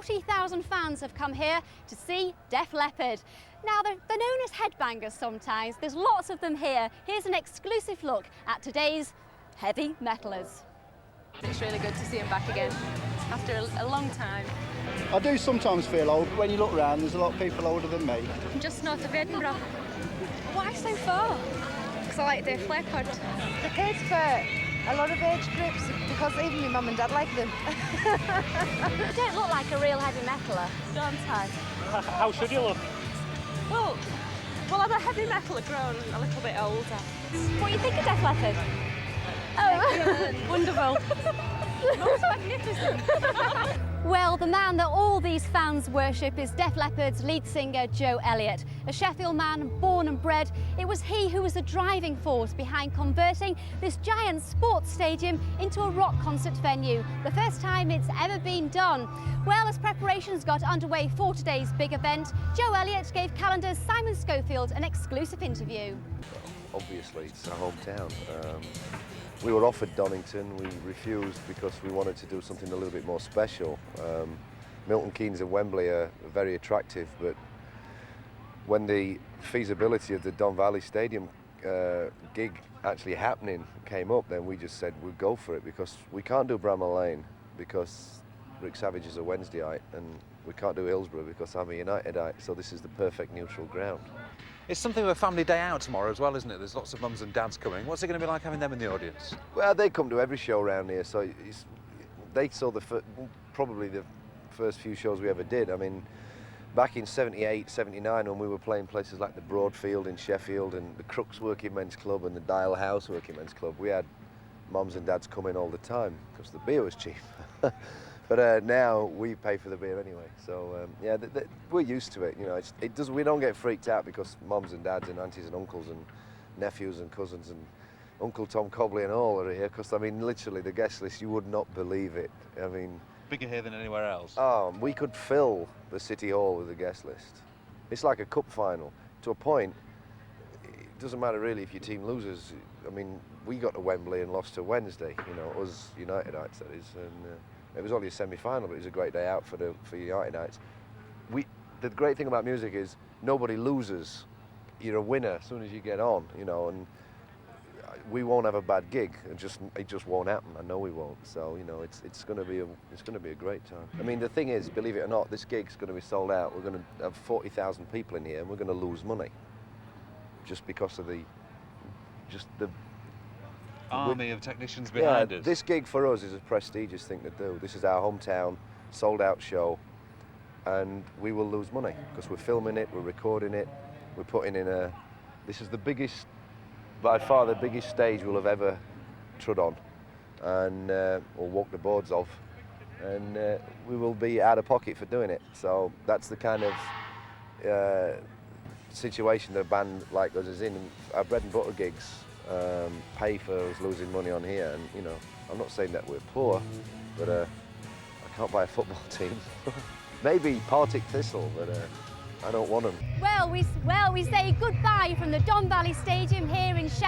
40,000 fans have come here to see Def Leppard. Now, they're known as headbangers sometimes. There's lots of them here. Here's an exclusive look at today's heavy metalers. It's really good to see them back again after a long time. I do sometimes feel old. When you look around, there's a lot of people older than me. I'm just north of Edinburgh. Why so far? Because I like Def Leppard. The kids for a lot of age groups, because even my mum and dad like them. You don't look like a real heavy metaler. Don't I? How should you look? Well, I'm a heavy metaler grown a little bit older. What do you think of Def Leppard? Oh, wonderful. Most magnificent. Well, the man that all these fans worship is Def Leppard's lead singer, Joe Elliott. A Sheffield man, born and bred, it was he who was the driving force behind converting this giant sports stadium into a rock concert venue, the first time it's ever been done. Well, as preparations got underway for today's big event, Joe Elliott gave Calendar's Simon Schofield an exclusive interview. Obviously, it's our hometown. We were offered Donington, we refused because we wanted to do something a little bit more special. Milton Keynes and Wembley are very attractive, but when the feasibility of the Don Valley Stadium gig actually happening came up, then we just said we'd go for it, because we can't do Bramall Lane because Rick Savage is a Wednesdayite, and we can't do Hillsborough because I'm a Unitedite, so this is the perfect neutral ground. It's something of a family day out tomorrow as well, isn't it? There's lots of mums and dads coming. What's it going to be like having them in the audience? Well, they come to every show around here, so they saw probably the first few shows we ever did. I mean, back in 78, 79, when we were playing places like the Broadfield in Sheffield and the Crooks Working Men's Club and the Dial House Working Men's Club, we had mums and dads come in all the time because the beer was cheap. But now we pay for the beer anyway, so yeah, we're used to it. You know, we don't get freaked out because mums and dads and aunties and uncles and nephews and cousins and Uncle Tom Cobley and all are here. Because I mean, literally, the guest list, you would not believe it. I mean, Bigger here than anywhere else. Oh, we could fill the City Hall with a guest list. It's like a cup final. To a point, it doesn't matter really if your team loses. I mean, we got to Wembley and lost to Wednesday. You know, us Unitedites, that is, and. It was only a semi-final, but it was a great day out for Unitedites. The great thing about music is nobody loses. You're a winner as soon as you get on, you know. And we won't have a bad gig. It just won't happen. I know we won't. So you know, it's going to be a great time. I mean, the thing is, believe it or not, this gig's going to be sold out. We're going to have 40,000 people in here, and we're going to lose money just because of the army of technicians behind us. This gig for us is a prestigious thing to do. This is our hometown, sold-out show, and we will lose money because we're filming it, we're recording it, we're putting in this is the biggest, by far the biggest stage we'll have ever trod on, and or walked the boards of, and we will be out of pocket for doing it. So that's the kind of situation that a band like us is in. Our bread and butter gigs pay for us losing money on here, and you know, I'm not saying that we're poor, but I can't buy a football team. Maybe Partick Thistle, but I don't want them. Well, we say goodbye from the Don Valley Stadium here in Sheffield.